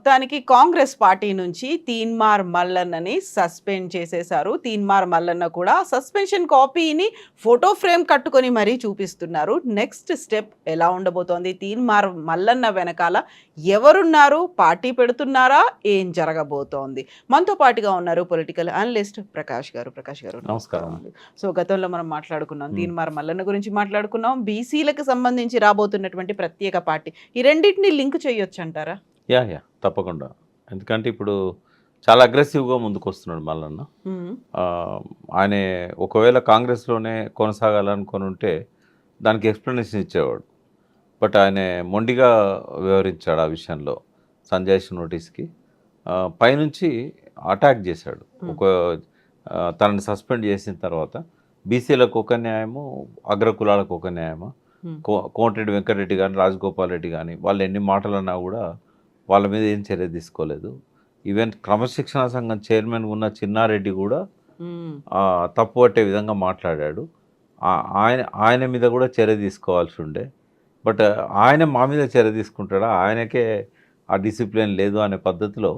మొత్తానికి కాంగ్రెస్ పార్టీ నుంచి తీన్మార్ మల్లన్నని సస్పెండ్ చేసేశారు. తీన్మార్ మల్లన్న కూడా సస్పెన్షన్ కాపీని ఫోటో ఫ్రేమ్ కట్టుకొని మరీ చూపిస్తున్నారు. నెక్స్ట్ స్టెప్ ఎలా ఉండబోతోంది? తీన్మార్ మల్లన్న వెనకాల ఎవరున్నారు? పార్టీ పెడుతున్నారా? ఏం జరగబోతోంది? మనతో పాటుగా ఉన్నారు పొలిటికల్ అనలిస్ట్ ప్రకాష్ గారు. ప్రకాష్ గారు నమస్కారం. సో గతంలో మనం మాట్లాడుకున్నాం, మ్మ్. తీన్మార్ మల్లన్న గురించి మాట్లాడుకున్నాం, బీసీలకు సంబంధించి రాబోతున్నటువంటి ప్రత్యేక పార్టీ. ఈ రెండింటిని లింక్ చేయొచ్చు అంటారా? యా తప్పకుండా. ఎందుకంటే ఇప్పుడు చాలా అగ్రెసివ్గా ముందుకు వస్తున్నాడు మల్లన్న. ఆ, ఆయన ఒకవేళ కాంగ్రెస్లోనే కొనసాగాలనుకొని ఉంటే దానికి ఎక్స్ప్లెనేషన్ ఇచ్చేవాడు. బట్ ఆయన మొండిగా వ్యవహరించాడు ఆ విషయంలో. సంజయ్ నోటీస్కి పైనుంచి అటాక్ చేశాడు. ఒక తనని సస్పెండ్ చేసిన తర్వాత బీసీలకు ఒక న్యాయము, అగ్రకులాలకు ఒక న్యాయము. కోమటిరెడ్డి వెంకటరెడ్డి కానీ, రాజగోపాల్ రెడ్డి కానీ వాళ్ళు ఎన్ని మాటలు అన్నా కూడా వాళ్ళ మీద ఏం చర్య తీసుకోలేదు. ఈవెన్ క్రమశిక్షణా సంఘం చైర్మన్ ఉన్న చిన్నారెడ్డి కూడా తప్పు పట్టే విధంగా మాట్లాడాడు. ఆయన మీద కూడా చర్య తీసుకోవాల్సి ఉండే. బట్ ఆయన మా మీద చర్య తీసుకుంటాడా? ఆయనకే ఆ డిసిప్లిన్ లేదు అనే పద్ధతిలో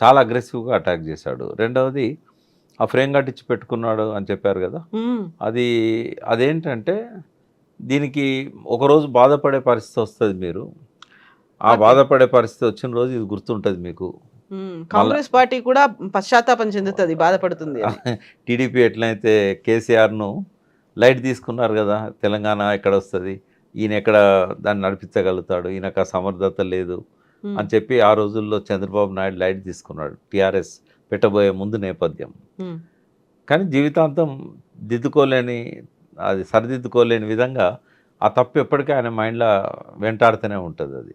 చాలా అగ్రెసివ్గా అటాక్ చేశాడు. రెండవది ఆ ఫ్రేమ్ కట్టించి పెట్టుకున్నాడు అని చెప్పారు కదా, అదేంటంటే దీనికి ఒకరోజు బాధపడే పరిస్థితి వస్తుంది. మీరు ఆ బాధపడే పరిస్థితి వచ్చిన రోజు ఇది గుర్తుంటుంది మీకు. కాంగ్రెస్ పార్టీ కూడా పశ్చాత్తాపం చెందుతుంది, బాధపడుతుంది. టీడీపీ ఎట్లయితే కేసీఆర్ను లైట్ తీసుకున్నారు కదా, తెలంగాణ ఎక్కడ వస్తుంది, ఈయన ఎక్కడ దాన్ని నడిపించగలుగుతాడు, ఈయనకు ఆ సమర్థత లేదు అని చెప్పి ఆ రోజుల్లో చంద్రబాబు నాయుడు లైట్ తీసుకున్నాడు టీఆర్ఎస్ పెట్టబోయే ముందు నేపథ్యం. కానీ జీవితాంతం దిద్దుకోలేని, అది సరిదిద్దుకోలేని విధంగా ఆ తప్పు ఎప్పటికీ ఆయన మైండ్లో వెంటాడుతూనే ఉంటుంది. అది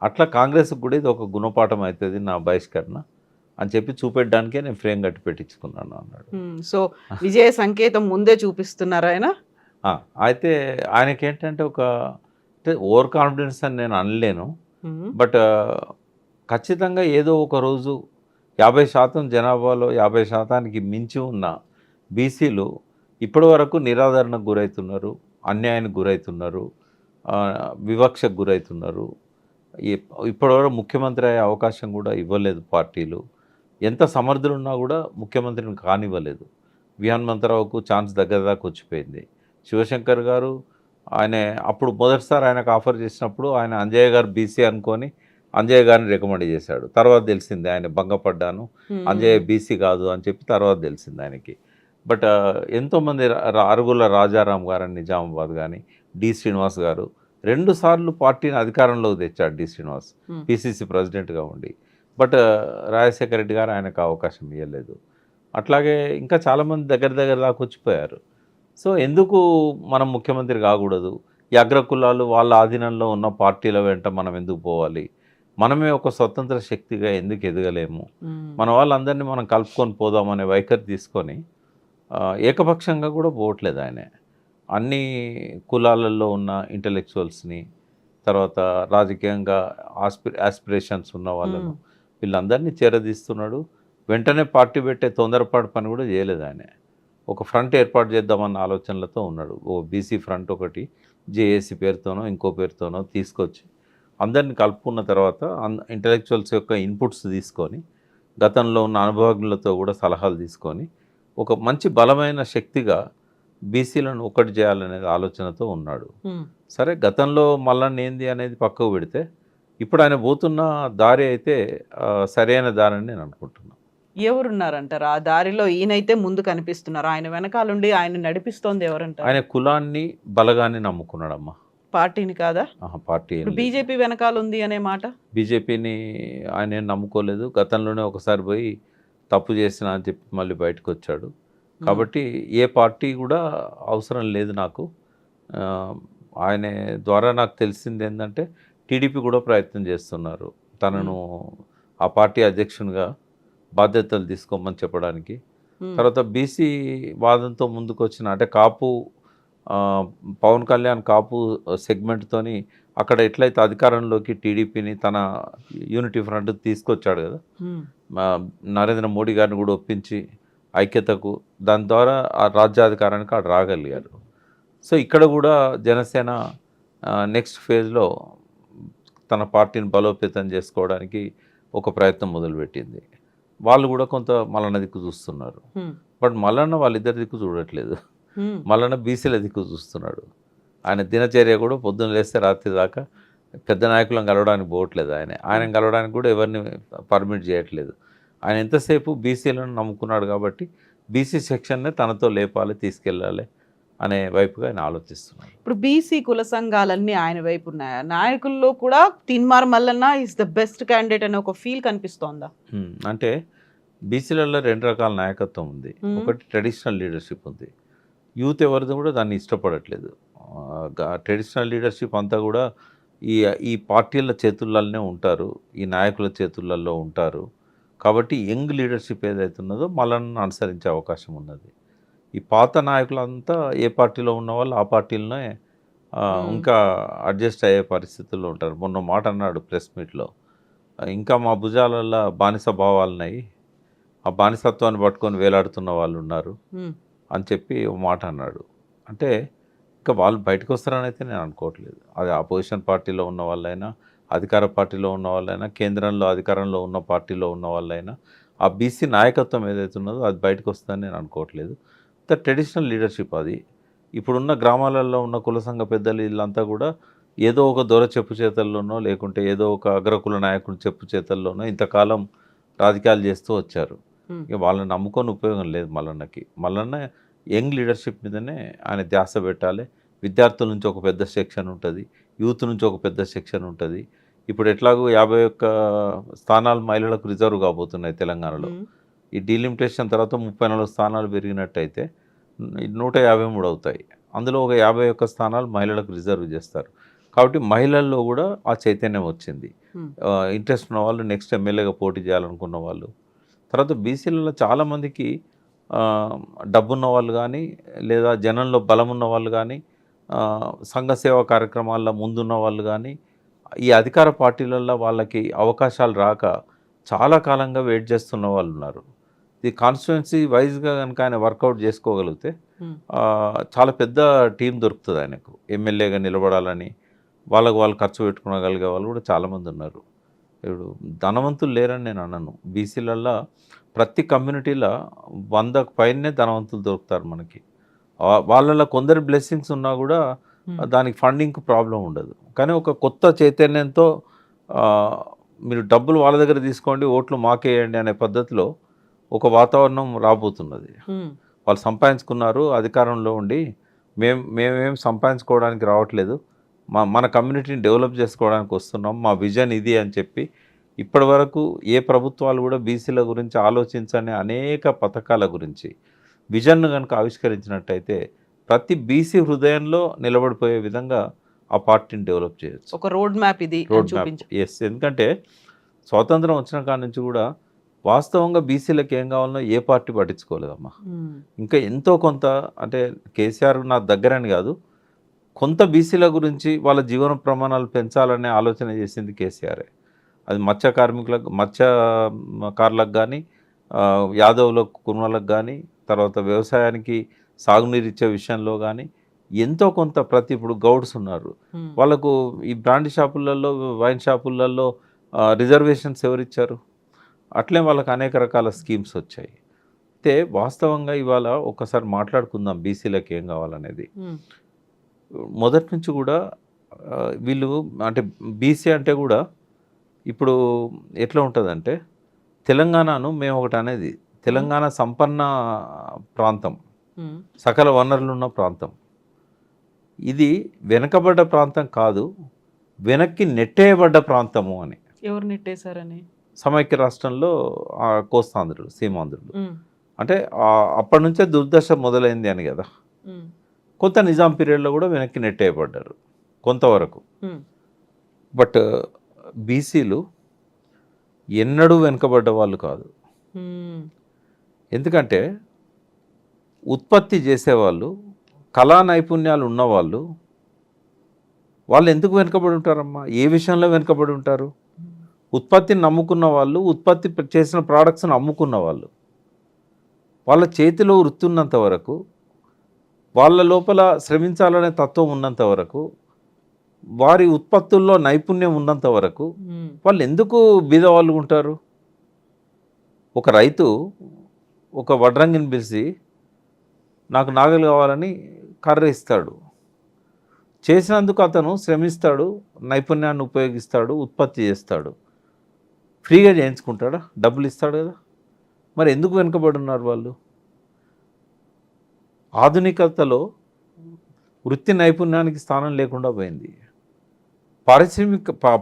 అట్లా కాంగ్రెస్కి కూడా ఇది ఒక గుణపాఠం అవుతుంది నా బహిష్కరణ అని చెప్పి చూపెట్టడానికే నేను ఫ్రేమ్ కట్టి పెట్టించుకున్నాను అన్నాడు. సో విజయ సంకేతం ముందే చూపిస్తున్నారు ఆయన. అయితే ఆయనకి ఏంటంటే అంటే ఓవర్ కాన్ఫిడెన్స్ అని నేను అనలేను. బట్ ఖచ్చితంగా ఏదో ఒక రోజు 50% జనాభాలో 50%కి మించి ఉన్న బీసీలు ఇప్పటి వరకు నిరాదరణకు గురవుతున్నారు, అన్యాయానికి గురవుతున్నారు, వివక్షకు గురవుతున్నారు. ఇప్పటివరకు ముఖ్యమంత్రి అయ్యే అవకాశం కూడా ఇవ్వలేదు పార్టీలు. ఎంత సమర్థులు ఉన్నా కూడా ముఖ్యమంత్రిని కానివ్వలేదు. హనుమంతరావుకు ఛాన్స్ దగ్గర దాకా వచ్చిపోయింది. శివశంకర్ గారు ఆయన అప్పుడు మొదటిసారి ఆయనకు ఆఫర్ చేసినప్పుడు ఆయన అంజయ్య గారు బీసీ అనుకొని అంజయ్య గారిని రికమెండ్ చేశాడు. తర్వాత తెలిసింది ఆయన భంగపడ్డాను, అంజయ్య బీసీ కాదు అని చెప్పి తర్వాత తెలిసింది ఆయనకి. బట్ ఎంతోమంది అరుగుల రాజారాం గారని నిజామాబాద్ కానీ, డి శ్రీనివాస్ గారు 2 సార్లు పార్టీని అధికారంలోకి తెచ్చాడు. డి శ్రీనివాస్ పిసిసి ప్రెసిడెంట్గా ఉండి. బట్ రాజశేఖర రెడ్డి గారు ఆయనకు అవకాశం ఇవ్వలేదు. అట్లాగే ఇంకా చాలామంది దగ్గర దాకా వచ్చిపోయారు. సో ఎందుకు మనం ముఖ్యమంత్రి కాకూడదు? ఈ అగ్రకులాలు వాళ్ళ ఆధీనంలో ఉన్న పార్టీల వెంట మనం ఎందుకు పోవాలి? మనమే ఒక స్వతంత్ర శక్తిగా ఎందుకు ఎదగలేము? మన వాళ్ళందరినీ మనం కలుపుకొని పోదామనే వైఖరి తీసుకొని ఏకపక్షంగా కూడా పోవట్లేదు ఆయన. అన్ని కులాలలో ఉన్న ఇంటలెక్చువల్స్ని, తర్వాత రాజకీయంగా ఆస్పిరేషన్స్ ఉన్న వాళ్ళను వీళ్ళందరినీ చేరదీస్తున్నాడు. వెంటనే పార్టీ పెట్టే తొందరపాటు పని కూడా చేయలేదు ఆయన. ఒక ఫ్రంట్ ఏర్పాటు చేద్దామన్న ఆలోచనలతో ఉన్నాడు. ఓ బీసీ ఫ్రంట్ ఒకటి జేఏసీ పేరుతోనో ఇంకో పేరుతోనో తీసుకొచ్చి అందరిని కలుపుకున్న తర్వాత ఇంటలెక్చువల్స్ యొక్క ఇన్పుట్స్ తీసుకొని, గతంలో ఉన్న అనుభవజ్ఞులతో కూడా సలహాలు తీసుకొని ఒక మంచి బలమైన శక్తిగా బీసీలను ఒక్కటి చేయాలనేది ఆలోచనతో ఉన్నాడు. సరే, గతంలో మల్లన్న ఏంది అనేది పక్కకు పెడితే ఇప్పుడు ఆయన పోతున్న దారి అయితే సరైన దారి అని నేను అనుకుంటున్నాను. ఎవరున్నారంటారు ఆ దారిలో? ఈయనైతే ముందు కనిపిస్తున్నారు, ఆయన వెనకాలండి ఆయన నడిపిస్తోంది ఎవరంటారు? ఆయన కులాన్ని బలగాన్ని నమ్ముకున్నాడమ్మా, పార్టీని కాదా? పార్టీ బీజేపీ వెనకాల ఉంది అనే మాట. బీజేపీని ఆయన నమ్ముకోలేదు. గతంలోనే ఒకసారి పోయి తప్పు చేసిన అని చెప్పి మళ్ళీ బయటకు వచ్చాడు. కాబట్టి ఏ పార్టీ కూడా అవసరం లేదు నాకు. ఆయన ద్వారా నాకు తెలిసింది ఏంటంటే టీడీపీ కూడా ప్రయత్నం చేస్తున్నారు తనను ఆ పార్టీ అధ్యక్షునిగా బాధ్యతలు తీసుకోమని చెప్పడానికి. తర్వాత బీసీ వాదంతో ముందుకు వచ్చిన, అంటే కాపు పవన్ కళ్యాణ్ కాపు సెగ్మెంట్తోని అక్కడ ఎట్లయితే అధికారంలోకి టీడీపీని తన యూనిటీ ఫ్రంట్ తీసుకొచ్చాడు కదా, నరేంద్ర మోడీ గారిని కూడా ఒప్పించి ఐక్యతకు, దాని ద్వారా ఆ రాజ్యాధికారానికి అక్కడ రాగలిగారు. సో ఇక్కడ కూడా జనసేన నెక్స్ట్ ఫేజ్లో తన పార్టీని బలోపేతం చేసుకోవడానికి ఒక ప్రయత్నం మొదలుపెట్టింది. వాళ్ళు కూడా కొంత మల్లన్న దిక్కు చూస్తున్నారు. బట్ మల్లన్న వాళ్ళిద్దరి దిక్కు చూడట్లేదు. మల్లన్న బీసీల దిక్కు చూస్తున్నాడు. ఆయన దినచర్య కూడా పొద్దున్న లేస్తే రాత్రి దాకా పెద్ద నాయకులను కలవడానికి పోవట్లేదు. ఆయన కలవడానికి కూడా ఎవరిని పర్మిట్ చేయట్లేదు. ఆయన ఎంతసేపు బీసీలను నమ్ముకున్నాడు కాబట్టి బీసీ సెక్షన్నే తనతో లేపాలి, తీసుకెళ్ళాలి అనే వైపుగా ఆయన ఆలోచిస్తున్నాడు. ఇప్పుడు బీసీ కుల సంఘాలన్నీ ఆయన వైపు ఉన్నాయా? నాయకుల్లో కూడా Teenmar Mallanna is the best candidate అనే ఒక ఫీల్ కనిపిస్తోందా? అంటే బీసీలలో 2 రకాల నాయకత్వం ఉంది. ఒకటి ట్రెడిషనల్ లీడర్షిప్ ఉంది. యూత్ ఎవరిది కూడా దాన్ని ఇష్టపడట్లేదు. ట్రెడిషనల్ లీడర్షిప్ అంతా కూడా ఈ పార్టీల చేతుల్లోనే ఉంటారు, ఈ నాయకుల చేతులలో ఉంటారు. కాబట్టి యంగ్ లీడర్షిప్ ఏదైతే ఉన్నదో మల్లన్నను అనుసరించే అవకాశం ఉన్నది. ఈ పాత నాయకులంతా ఏ పార్టీలో ఉన్న వాళ్ళు ఆ పార్టీలోనే ఇంకా అడ్జస్ట్ అయ్యే పరిస్థితుల్లో ఉంటారు. మొన్న మాట అన్నాడు ప్రెస్ మీట్లో, ఇంకా మా భుజాలల్లో బానిస భావాలున్నాయి, ఆ బానిసత్వాన్ని పట్టుకొని వేలాడుతున్న వాళ్ళు ఉన్నారు అని చెప్పి ఒక మాట అన్నాడు. అంటే ఇంకా వాళ్ళు బయటకు వస్తారని అయితే నేను అనుకోవట్లేదు. అది ఆపోజిషన్ పార్టీలో ఉన్న వాళ్ళైనా, అధికార పార్టీలో ఉన్న వాళ్ళైనా, కేంద్రంలో అధికారంలో ఉన్న పార్టీలో ఉన్న వాళ్ళైనా ఆ బీసీ నాయకత్వం ఏదైతే ఉన్నదో అది బయటకు వస్తుందని నేను అనుకోవట్లేదు. ట్రెడిషనల్ లీడర్షిప్ అది. ఇప్పుడున్న గ్రామాలలో ఉన్న కుల సంఘ పెద్దలు వీళ్ళంతా కూడా ఏదో ఒక దొర చెప్పు చేతల్లోనో లేకుంటే ఏదో ఒక అగ్రకుల నాయకుడు చెప్పు చేతల్లోనో ఇంతకాలం రాజకీయాలు చేస్తూ వచ్చారు. ఇక వాళ్ళని నమ్ముకొని ఉపయోగం లేదు మల్లన్నకి. మల్లన్న యంగ్ లీడర్షిప్ మీదనే ఆయన ధ్యాస పెట్టాలి. విద్యార్థుల నుంచి ఒక పెద్ద సెక్షన్ ఉంటుంది, యూత్ నుంచి ఒక పెద్ద సెక్షన్ ఉంటుంది. ఇప్పుడు ఎట్లాగో 51 స్థానాలు మహిళలకు రిజర్వ్ కాబోతున్నాయి తెలంగాణలో. ఈ డీలిమిటేషన్ తర్వాత 34 స్థానాలు పెరిగినట్టయితే 153 అవుతాయి. అందులో ఒక 51 స్థానాలు మహిళలకు రిజర్వ్ చేస్తారు. కాబట్టి మహిళల్లో కూడా ఆ చైతన్యం వచ్చింది. ఇంట్రెస్ట్ ఉన్న వాళ్ళు నెక్స్ట్ ఎమ్మెల్యేగా పోటీ చేయాలనుకున్న వాళ్ళు. తర్వాత బీసీలలో చాలామందికి డబ్బున్న వాళ్ళు కానీ లేదా జనంలో బలం ఉన్న వాళ్ళు కానీ సంఘ సేవా కార్యక్రమాల్లో ముందున్న వాళ్ళు కానీ ఈ అధికార పార్టీలలో వాళ్ళకి అవకాశాలు రాక చాలా కాలంగా వెయిట్ చేస్తున్న వాళ్ళు ఉన్నారు. ఇది కాన్స్టిట్యుయెన్సీ వైజ్గా కనుక ఆయన వర్కౌట్ చేసుకోగలిగితే చాలా పెద్ద టీం దొరుకుతుంది ఆయనకు. ఎమ్మెల్యేగా నిలబడాలని వాళ్ళు ఖర్చు పెట్టుకోగలిగే వాళ్ళు కూడా చాలామంది ఉన్నారు. ఇప్పుడు ధనవంతులు లేరని నేను అనను. బీసీలల్లో ప్రతి కమ్యూనిటీలో 100కు పైనే ధనవంతులు దొరుకుతారు మనకి. వాళ్ళలో కొందరు బ్లెస్సింగ్స్ ఉన్నా కూడా దానికి ఫండింగ్కి ప్రాబ్లం ఉండదు. కానీ ఒక కొత్త చైతన్యంతో మీరు డబ్బులు వాళ్ళ దగ్గర తీసుకోండి, ఓట్లు మాకేయండి అనే పద్ధతిలో ఒక వాతావరణం రాబోతున్నది. వాళ్ళు సంపాదించుకున్నారు, అధికారంలో ఉండి మేమేం సంపాదించుకోవడానికి రావట్లేదు, మన కమ్యూనిటీని డెవలప్ చేసుకోవడానికి వస్తున్నాం, మా విజన్ ఇది అని చెప్పి ఇప్పటి వరకు ఏ ప్రభుత్వాలు కూడా బీసీల గురించి ఆలోచించని అనేక పథకాల గురించి విజన్ను కనుక ఆవిష్కరించినట్టయితే ప్రతి బీసీ హృదయంలో నిలబడిపోయే విధంగా ఆ పార్టీని డెవలప్ చేయొచ్చు. ఒక రోడ్ మ్యాప్ ఇది. ఎస్, ఎందుకంటే స్వాతంత్రం వచ్చిన కాడి నుంచి కూడా వాస్తవంగా బీసీలకు ఏం కావాలనో ఏ పార్టీ పట్టించుకోలేదమ్మా. ఇంకా ఎంతో కొంత, అంటే కేసీఆర్ నా దగ్గరని కాదు, కొంత బీసీల గురించి వాళ్ళ జీవన ప్రమాణాలు పెంచాలనే ఆలోచన చేసింది కేసీఆరే. అది మత్స్యకారులకు కానీ, యాదవులకు, కుర్మలకు కానీ, తర్వాత వ్యవసాయానికి సాగునీరు ఇచ్చే విషయంలో కానీ ఎంతో కొంత ఇప్పుడు గౌడ్స్ ఉన్నారు, వాళ్ళకు ఈ బ్రాండ్ షాపులలో, వైన్ షాపులలో రిజర్వేషన్స్ ఎవరిచ్చారు? అట్లే వాళ్ళకి అనేక రకాల స్కీమ్స్ వచ్చాయి. అయితే వాస్తవంగా ఇవాళ ఒకసారి మాట్లాడుకుందాం బీసీలకు ఏం కావాలనేది. మొదటి నుంచి కూడా వీళ్ళు, అంటే బీసీ అంటే కూడా ఇప్పుడు ఎట్లా ఉంటుందంటే, తెలంగాణను మేము ఒకటి అనేది, తెలంగాణ సంపన్న ప్రాంతం, సకల వనరులు ఉన్న ప్రాంతం. ఇది వెనకబడ్డ ప్రాంతం కాదు, వెనక్కి నెట్టేయబడ్డ ప్రాంతము అని. ఎవరు నెట్టేశారని? సమైక్య రాష్ట్రంలో కోస్తాంధ్రులు, సీమాంధ్రులు. అంటే అప్పటి నుంచే దుర్దశ మొదలైంది అని కదా. కొంత నిజాం పీరియడ్లో కూడా వెనక్కి నెట్టేయబడ్డారు కొంతవరకు. బట్ బీసీలు ఎన్నడూ వెనుకబడ్డ వాళ్ళు కాదు. ఎందుకంటే ఉత్పత్తి చేసేవాళ్ళు, కళా నైపుణ్యాలు ఉన్నవాళ్ళు, వాళ్ళు ఎందుకు వెనుకబడి ఉంటారమ్మా? ఏ విషయంలో వెనుకబడి ఉంటారు? ఉత్పత్తిని నమ్ముకున్న వాళ్ళు, ఉత్పత్తి చేసిన ప్రోడక్ట్స్ని అమ్ముకున్న వాళ్ళు, వాళ్ళ చేతిలో వృత్తి ఉన్నంత వరకు, వాళ్ళ లోపల శ్రమించాలనే తత్వం ఉన్నంత వరకు వారి ఉత్పత్తుల్లో నైపుణ్యం ఉన్నంత వరకు వాళ్ళు ఎందుకు బీదవాళ్ళు ఉంటారు? ఒక రైతు ఒక వడ్రంగిని పిలిచి నాకు నాగలి కావాలని కర్ర ఇస్తాడు. చేసినందుకు అతను శ్రమిస్తాడు, నైపుణ్యాన్ని ఉపయోగిస్తాడు, ఉత్పత్తి చేస్తాడు. ఫ్రీగా చేయించుకుంటాడా? డబ్బులు ఇస్తాడు కదా. మరి ఎందుకు వెనుకబడి ఉన్నారు వాళ్ళు? ఆధునికతలో వృత్తి నైపుణ్యానికి స్థానం లేకుండా పోయింది.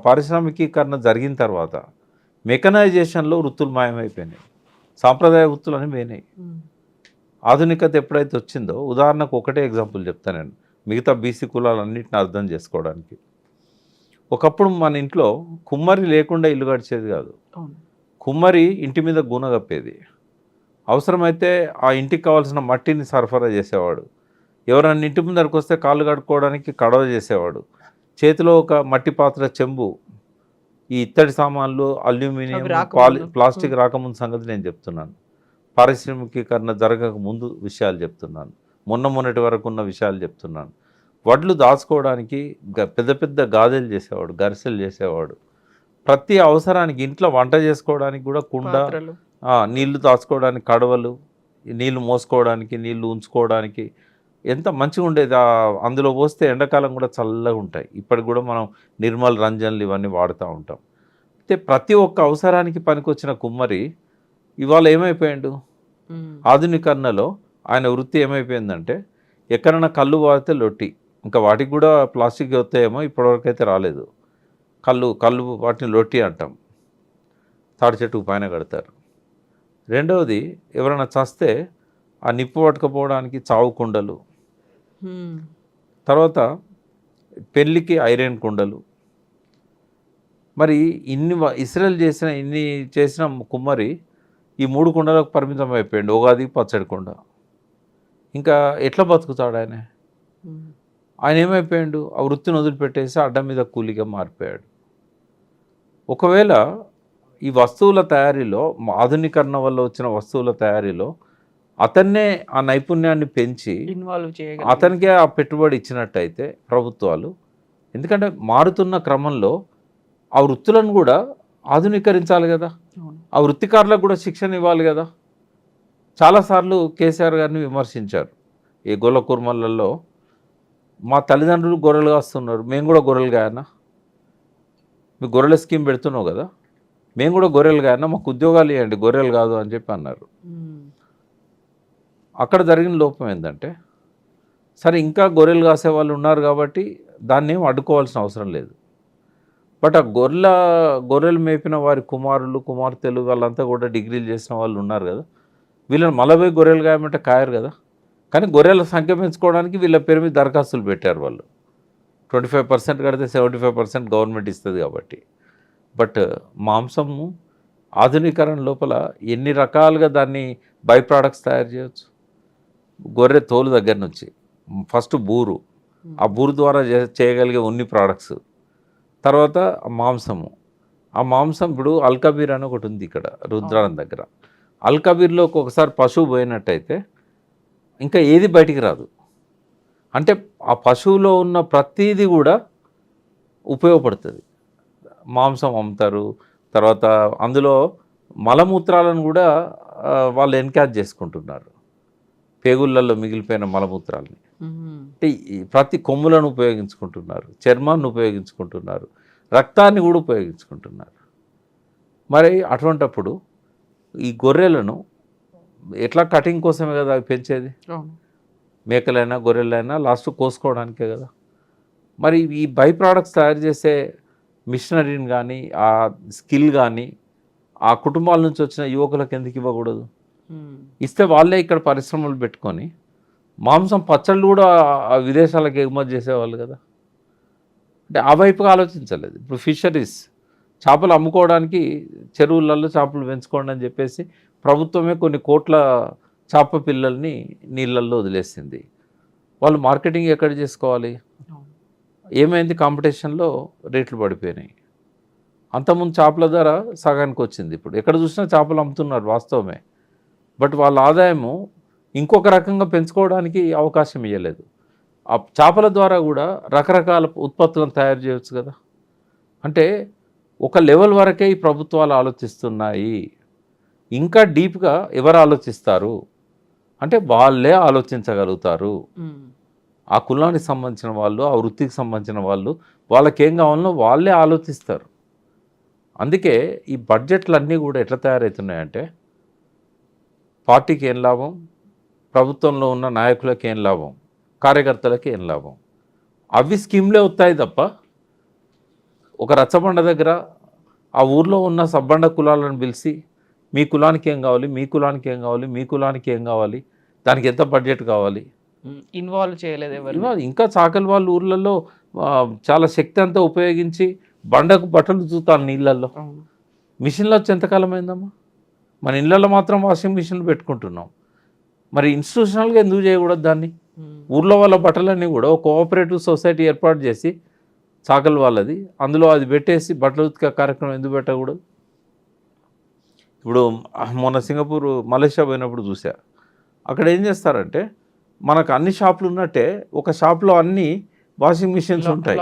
పారిశ్రామికీకరణ జరిగిన తర్వాత మెకనైజేషన్లో వృత్తులు మాయమైపోయినాయి, సాంప్రదాయ వృత్తులు అని పోయినాయి. ఆధునికత ఎప్పుడైతే వచ్చిందో, ఉదాహరణకు ఒకటే ఎగ్జాంపుల్ చెప్తాను నేను, మిగతా బీసీ కులాలన్నింటిని అర్థం చేసుకోవడానికి. ఒకప్పుడు మన ఇంట్లో కుమ్మరి లేకుండా ఇల్లు గడిచేది కాదు. కుమ్మరి ఇంటి మీద గూన కప్పేది, అవసరమైతే ఆ ఇంటికి కావాల్సిన మట్టిని సరఫరా చేసేవాడు. ఎవరైనా ఇంటి ముందరికి వస్తే కాళ్ళు కడుక్కోవడానికి కడవ చేసేవాడు. చేతిలో ఒక మట్టి పాత్ర, చెంబు. ఈ ఇత్తడి సామాన్లు, అల్యూమినియం, ప్లాస్టిక్ రాకముందు సంగతి నేను చెప్తున్నాను. పారిశ్రామికీకరణ జరగక ముందు విషయాలు చెప్తున్నాను, మొన్నటి వరకు ఉన్న విషయాలు చెప్తున్నాను. వడ్లు దాచుకోవడానికి పెద్ద పెద్ద గాదెలు చేసేవాడు, గరిసెలు చేసేవాడు. ప్రతి అవసరానికి, ఇంట్లో వంట చేసుకోవడానికి కూడా కుండ, నీళ్లు దాచుకోవడానికి కడవలు, నీళ్లు మోసుకోవడానికి, నీళ్లు ఉంచుకోవడానికి ఎంత మంచిగా ఉండేది. అందులో పోస్తే ఎండాకాలం కూడా చల్లగా ఉంటాయి. ఇప్పటికి కూడా మనం నిర్మల్ రంజన్లు ఇవన్నీ వాడుతూ ఉంటాం. అయితే ప్రతి ఒక్క అవసరానికి పనికొచ్చిన కుమ్మరి ఇవాళ ఏమైపోయాడు? ఆధునికరణలో ఆయన వృత్తి ఏమైపోయిందంటే, ఎక్కడైనా కళ్ళు వాడితే లొట్టి, ఇంకా వాటికి కూడా ప్లాస్టిక్ వస్తాయేమో, ఇప్పటివరకు అయితే రాలేదు. కళ్ళు వాటిని లొట్టి అంటాం. తాడి చెట్టుకు పైన కడతారు. రెండవది, ఎవరైనా చస్తే ఆ నిప్పు పట్టుకపోవడానికి చావు కుండలు, తర్వాత పెళ్ళికి ఐరన్ కుండలు. మరి ఇన్ని చేసిన కుమ్మరి ఈ 3 కుండలకు పరిమితం అయిపోయాడు. ఉగాది పచ్చడి కుండ. ఇంకా ఎట్లా బతుకుతాడు ఆయన? ఆయన ఏమైపోయాడు? ఆ వృత్తిని వదిలిపెట్టేసి అడ్డం మీద కూలిగా మారిపోయాడు. ఒకవేళ ఈ వస్తువుల తయారీలో, ఆధునీకరణ వల్ల వచ్చిన వస్తువుల తయారీలో అతన్నే ఆ నైపుణ్యాన్ని పెంచి అతనికే ఆ పెట్టుబడి ఇచ్చినట్టయితే ప్రభుత్వాలు, ఎందుకంటే మారుతున్న క్రమంలో ఆ వృత్తులను కూడా ఆధునీకరించాలి కదా, ఆ వృత్తికారులకు కూడా శిక్షణ ఇవ్వాలి కదా. చాలాసార్లు కేసీఆర్ గారిని విమర్శించారు. ఈ గొల్ల కుర్మలలో మా తల్లిదండ్రులు గొర్రెలు కాస్తున్నారు, మేము కూడా గొర్రెలు కాయన్నా, మీ గొర్రెల స్కీమ్ పెడుతున్నావు కదా, మేము కూడా గొర్రెలు కాయన్నా, మాకు ఉద్యోగాలు ఇవ్వండి, గొర్రెలు కాదు అని చెప్పి అన్నారు. అక్కడ జరిగిన లోపం ఏంటంటే, సరే ఇంకా గొర్రెలు కాసే వాళ్ళు ఉన్నారు కాబట్టి దాన్ని ఏం అడ్డుకోవాల్సిన అవసరం లేదు. బట్ ఆ గొర్రెలు మేపిన వారి కుమారులు, కుమార్తెలు వాళ్ళంతా కూడా డిగ్రీలు చేసిన వాళ్ళు ఉన్నారు కదా, వీళ్ళని మలబై గొర్రెలు కాయమంటే కాయరు కదా. కానీ గొర్రెల సంఖ్య పెంచుకోవడానికి వీళ్ళ పేరు మీద దరఖాస్తులు పెట్టారు వాళ్ళు. 25% కడితే 75% గవర్నమెంట్ ఇస్తుంది కాబట్టి. బట్ మాంసము ఆధునీకరణ లోపల ఎన్ని రకాలుగా దాన్ని బై ప్రోడక్ట్స్ తయారు చేయవచ్చు. గొర్రె తోలు దగ్గర నుంచి ఫస్ట్ బూరు, ఆ బూరు ద్వారా చేయగలిగే ఉన్ని ప్రోడక్ట్స్, తర్వాత మాంసము. ఆ మాంసం ఇప్పుడు అల్కబీర్ అని ఒకటి ఉంది ఇక్కడ రుద్రారం దగ్గర. అల్కబీర్లో ఒకసారి పశువు పోయినట్టయితే ఇంకా ఏది బయటికి రాదు. అంటే ఆ పశువులో ఉన్న ప్రతిదీ కూడా ఉపయోగపడుతుంది. మాంసం అమ్ముతారు. తర్వాత అందులో మలమూత్రాలను కూడా వాళ్ళు ఎన్కాజ్ చేసుకుంటున్నారు, పేగుళ్ళల్లో మిగిలిపోయిన మలమూత్రాలని. అంటే ప్రతి కొమ్ములను ఉపయోగించుకుంటున్నారు, చర్మాన్ని ఉపయోగించుకుంటున్నారు, రక్తాన్ని కూడా ఉపయోగించుకుంటున్నారు. మరి అటువంటప్పుడు ఈ గొర్రెలను ఎట్లా కటింగ్ కోసమే కదా అవి పెంచేది. మేకలైనా గొర్రెలైనా లాస్ట్ కోసుకోవడానికే కదా. మరి ఈ బై ప్రోడక్ట్స్ తయారు చేసే మిషనరీని కానీ, ఆ స్కిల్ కానీ ఆ కుటుంబాల నుంచి వచ్చిన యువకులకు ఎందుకు ఇవ్వకూడదు? ఇస్తే వాళ్ళే ఇక్కడ పరిశ్రమలు పెట్టుకొని మాంసం పచ్చళ్ళు కూడా విదేశాలకు ఎగుమతి చేసేవాళ్ళు కదా. అంటే ఆ వైపుగా ఆలోచించలేదు. ఇప్పుడు ఫిషరీస్, చేపలు అమ్ముకోవడానికి చెరువులలో చేపలు పెంచుకోండి అని చెప్పేసి ప్రభుత్వమే కొన్ని కోట్ల చేప పిల్లల్ని నీళ్ళల్లో వదిలేసింది. వాళ్ళు మార్కెటింగ్ ఎక్కడ చేసుకోవాలి? ఏమైంది? కాంపిటీషన్లో రేట్లు పడిపోయినాయి. అంతకుముందు చేపల ధర సగానికి వచ్చింది. ఇప్పుడు ఎక్కడ చూసినా చేపలు అమ్ముతున్నారు వాస్తవమే. బట్ వాళ్ళ ఆదాయము ఇంకొక రకంగా పెంచుకోవడానికి అవకాశం ఇవ్వలేదు. ఆ చేపల ద్వారా కూడా రకరకాల ఉత్పత్తులను తయారు చేయవచ్చు కదా. అంటే ఒక లెవెల్ వరకే ఈ ప్రభుత్వాలు ఆలోచిస్తున్నాయి. ఇంకా డీప్గా ఎవరు ఆలోచిస్తారు అంటే వాళ్ళే ఆలోచించగలుగుతారు. ఆ కులానికి సంబంధించిన వాళ్ళు, ఆ వృత్తికి సంబంధించిన వాళ్ళు, వాళ్ళకేం కావాలనో వాళ్ళే ఆలోచిస్తారు. అందుకే ఈ బడ్జెట్లు అన్నీ కూడా ఎట్లా తయారవుతున్నాయంటే పార్టీకి ఏం లాభం, ప్రభుత్వంలో ఉన్న నాయకులకి ఏం లాభం, కార్యకర్తలకి ఏం లాభం, అవి స్కీమ్లే వస్తాయి తప్ప ఒక రచ్చబండ దగ్గర ఆ ఊర్లో ఉన్న సబ్బండ కులాలను పిలిచి మీ కులానికి ఏం కావాలి, మీ కులానికి ఏం కావాలి, మీ కులానికి ఏం కావాలి, దానికి ఎంత బడ్జెట్ కావాలి, ఇన్వాల్వ్ చేయలేదు ఎవరు. ఇంకా చాకలి వాళ్ళ ఊర్లలో చాలా శక్తి అంతా ఉపయోగించి బండకు బట్టలు చూతాను నీళ్ళల్లో. మిషన్లు వచ్చి ఎంతకాలం అయిందమ్మా? మన ఇళ్ళల్లో మాత్రం వాషింగ్ మిషన్లు పెట్టుకుంటున్నాం. మరి ఇన్స్టిట్యూషనల్గా ఎందుకు చేయకూడదు దాన్ని? ఊర్లో వాళ్ళ బట్టలన్నీ కూడా ఒక కోఆపరేటివ్ సొసైటీ ఏర్పాటు చేసి చాకలి వాళ్ళది, అందులో అది పెట్టేసి బట్టలు ఉతికే కార్యక్రమం ఎందుకు పెట్టకూడదు? ఇప్పుడు మొన్న సింగపూర్ మలేషియా పోయినప్పుడు చూసా, అక్కడ ఏం చేస్తారంటే మనకు అన్ని షాపులు ఉన్నట్టే ఒక షాప్లో అన్ని వాషింగ్ మిషన్స్ ఉంటాయి.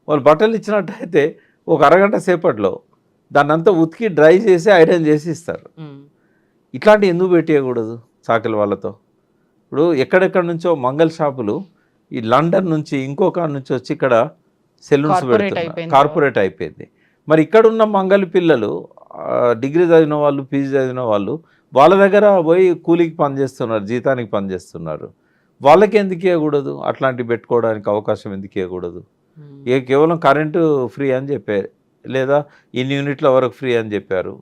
వాళ్ళు బట్టలు ఇచ్చినట్టయితే ఒక అరగంట సేపట్లో దాన్ని అంతా ఉతికి డ్రై చేసి ఐరన్ చేసి ఇస్తారు. ఇట్లాంటివి ఎందుకు పెట్టేయకూడదు చాకలి వాళ్ళతో? ఇప్పుడు ఎక్కడెక్కడ నుంచో మంగళ షాపులు ఈ లండన్ నుంచి ఇంకొక నుంచి వచ్చి ఇక్కడ సెలూన్స్ పెడుతున్నారు, కార్పొరేట్ అయిపోయింది. మరి ఇక్కడ ఉన్న మంగళ పిల్లలు డిగ్రీ చదివిన వాళ్ళు, పీజీ చదివిన వాళ్ళు వాళ్ళ దగ్గర పోయి కూలికి పనిచేస్తున్నారు, జీతానికి పనిచేస్తున్నారు. వాళ్ళకి ఎందుకు ఇవ్వకూడదు? అట్లాంటివి పెట్టుకోవడానికి అవకాశం ఎందుకు ఇవ్వకూడదు? కేవలం కరెంటు ఫ్రీ అని చెప్పారు, లేదా ఇన్ని యూనిట్ల వరకు ఫ్రీ అని చెప్పారు,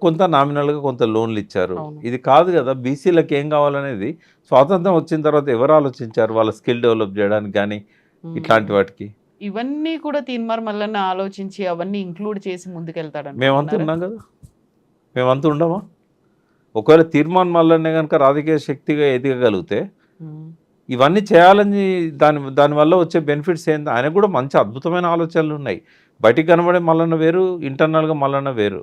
కొంత నామినల్గా కొంత లోన్లు ఇచ్చారు. ఇది కాదు కదా. బీసీలకు ఏం కావాలనేది స్వాతంత్రం వచ్చిన తర్వాత ఎవరు ఆలోచించారు? వాళ్ళ స్కిల్ డెవలప్ చేయడానికి కానీ ఇట్లాంటి వాటికి. ఇవన్నీ కూడా తీన్మార్ మల్లన్న ఆలోచించి అవన్నీ ఇంక్లూడ్ చేసి ముందుకెళ్తాడు. మేమంతా ఉన్నాం కదా, మేమంతా ఉండమా? ఒకవేళ తీర్మాన్ మల్లన్నే కనుక రాజకీయ శక్తిగా ఎదగగలిగితే ఇవన్నీ చేయాలని దానివల్ల వచ్చే బెనిఫిట్స్ ఏంటి? ఆయన కూడా మంచి అద్భుతమైన ఆలోచనలు ఉన్నాయి. బయటికి కనబడే మల్లన్న వేరు, ఇంటర్నల్గా మల్లన్న వేరు.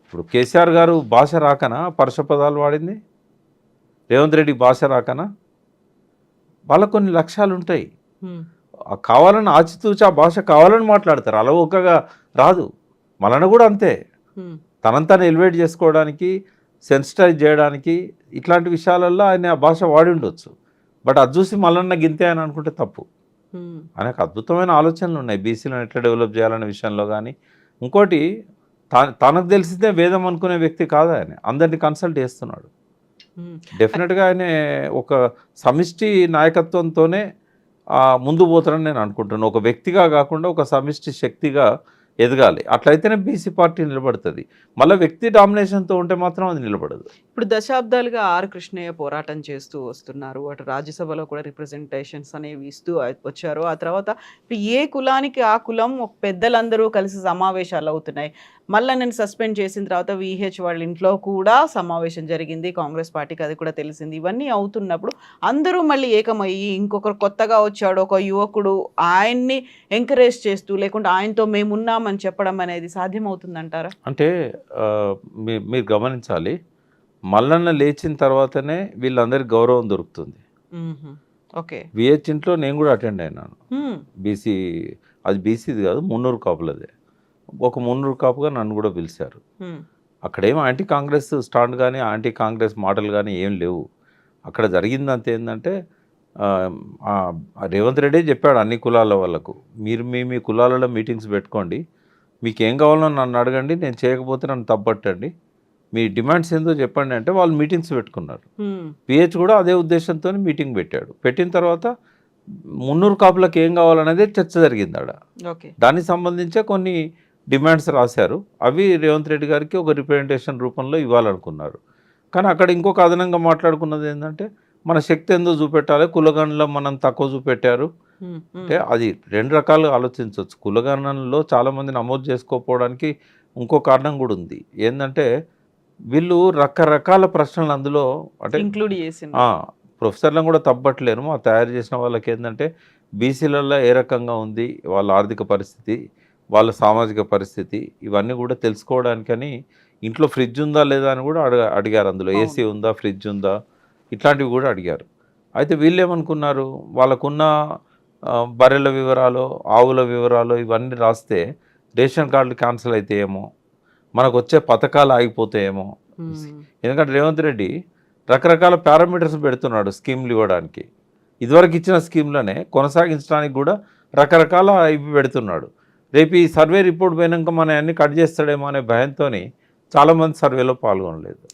ఇప్పుడు కేసీఆర్ గారు భాష రాకనా పరుష పదాలు వాడింది? రేవంత్ రెడ్డి భాష రాకనా? వాళ్ళకు కొన్ని లక్ష్యాలు ఉంటాయి. కావాలని ఆచితూచి ఆ భాష కావాలని మాట్లాడతారు, అలవోకగా రాదు. మల్లన్న కూడా అంతే, తనంతాను ఎలివేట్ చేసుకోవడానికి, సెన్సిటైజ్ చేయడానికి ఇట్లాంటి విషయాలలో ఆయన ఆ భాష వాడి ఉండొచ్చు. బట్ అది చూసి మల్లన్న గింతే అని అనుకుంటే తప్పు. ఆయనకు అద్భుతమైన ఆలోచనలు ఉన్నాయి బీసీలను ఎట్లా డెవలప్ చేయాలనే విషయంలో. కానీ ఇంకోటి, తనకు తెలిసిందే వేదం అనుకునే వ్యక్తి కాదు ఆయన, అందరినీ కన్సల్ట్ చేస్తున్నాడు. డెఫినెట్గా ఆయన ఒక సమిష్టి నాయకత్వంతోనే ముందు పోతారని నేను అనుకుంటున్నాను. ఒక వ్యక్తిగా కాకుండా ఒక సమిష్టి శక్తిగా ఎదగాలి. అట్లయితేనే బీసీ పార్టీ నిలబడుతుంది. మళ్ళీ వ్యక్తి డామినేషన్తో ఉంటే మాత్రం అది నిలబడదు. ఇప్పుడు దశాబ్దాలుగా ఆర్ కృష్ణయ్య పోరాటం చేస్తూ వస్తున్నారు. అటు రాజ్యసభలో కూడా రిప్రజెంటేషన్స్ అనేవి ఇస్తూ వచ్చారు. ఆ తర్వాత ఇప్పుడు ఏ కులానికి ఆ కులం పెద్దలందరూ కలిసి సమావేశాలు అవుతున్నాయి. మళ్ళీ నేను సస్పెండ్ చేసిన తర్వాత VH వాళ్ళ ఇంట్లో కూడా సమావేశం జరిగింది, కాంగ్రెస్ పార్టీకి అది కూడా తెలిసింది. ఇవన్నీ అవుతున్నప్పుడు అందరూ మళ్ళీ ఏకమయ్యి ఇంకొకరు కొత్తగా వచ్చాడు ఒక యువకుడు, ఆయన్ని ఎంకరేజ్ చేస్తూ లేకుంటే ఆయనతో మేమున్నామని చెప్పడం అనేది సాధ్యమవుతుందంటారా? అంటే మీరు గమనించాలి, మల్లన్న లేచిన తర్వాతనే వీళ్ళందరికీ గౌరవం దొరుకుతుంది. ఓకే, VH ఇంట్లో నేను కూడా అటెండ్ అయినాను. బీసీ, అది బీసీది కాదు, మున్నూరు కాపులదే. ఒక మున్నూరు కాపుగా నన్ను కూడా పిలిచారు. అక్కడేం యాంటీ కాంగ్రెస్ స్టాండ్ కానీ యాంటీ కాంగ్రెస్ మాటలు కానీ ఏం లేవు. అక్కడ జరిగిందంత ఏంటంటే రేవంత్ రెడ్డి చెప్పాడు అన్ని కులాల వాళ్ళకు, మీరు మీ కులాలలో మీటింగ్స్ పెట్టుకోండి, మీకు ఏం కావాలో నన్ను అడగండి, నేను చేయకపోతే నన్ను తప్పట్టండి, మీ డిమాండ్స్ ఏందో చెప్పండి అంటే వాళ్ళు మీటింగ్స్ పెట్టుకున్నారు. VH కూడా అదే ఉద్దేశంతో మీటింగ్ పెట్టాడు. పెట్టిన తర్వాత మున్నూరు కాపులకు ఏం కావాలనేది చర్చ జరిగింది ఆడ. దానికి సంబంధించే కొన్ని డిమాండ్స్ రాశారు. అవి రేవంత్ రెడ్డి గారికి ఒక రిప్రజెంటేషన్ రూపంలో ఇవ్వాలనుకున్నారు. కానీ అక్కడ ఇంకొక అదనంగా మాట్లాడుకున్నది ఏంటంటే మన శక్తి ఎందుకు చూపెట్టాలి, కులగణలో మనం తక్కువ చూపెట్టారు అంటే అది రెండు రకాలుగా ఆలోచించవచ్చు. కులగణనలో చాలామంది నమోదు చేసుకోకపోవడానికి ఇంకో కారణం కూడా ఉంది. ఏంటంటే వీళ్ళు రకరకాల ప్రశ్నలు అందులో అంటే ఇంక్లూడ్ చేసి ప్రొఫెసర్లను కూడా తప్పట్లేను. మా తయారు చేసిన వాళ్ళకి ఏంటంటే బీసీలలో ఏ రకంగా ఉంది వాళ్ళ ఆర్థిక పరిస్థితి, వాళ్ళ సామాజిక పరిస్థితి, ఇవన్నీ కూడా తెలుసుకోవడానికని ఇంట్లో ఫ్రిడ్జ్ ఉందా లేదా అని కూడా అడిగారు. అందులో AC ఉందా, ఫ్రిడ్జ్ ఉందా, ఇట్లాంటివి కూడా అడిగారు. అయితే వీళ్ళు ఏమనుకున్నారు, వాళ్ళకున్న బర్రెల వివరాలు, ఆవుల వివరాలు ఇవన్నీ రాస్తే రేషన్ కార్డులు క్యాన్సిల్ అవుతాయేమో, మనకు వచ్చే పథకాలు ఆగిపోతాయేమో. ఎందుకంటే రేవంత్ రెడ్డి రకరకాల పారామీటర్స్ పెడుతున్నాడు స్కీమ్లు ఇవ్వడానికి. ఇదివరకు ఇచ్చిన స్కీమ్లనే కొనసాగించడానికి కూడా రకరకాల ఇవి పెడుతున్నాడు. రేపు ఈ సర్వే రిపోర్ట్ పోయినాక మన అన్ని కట్ చేస్తాడేమో అనే భయంతో చాలామంది సర్వేలో పాల్గొనలేదు.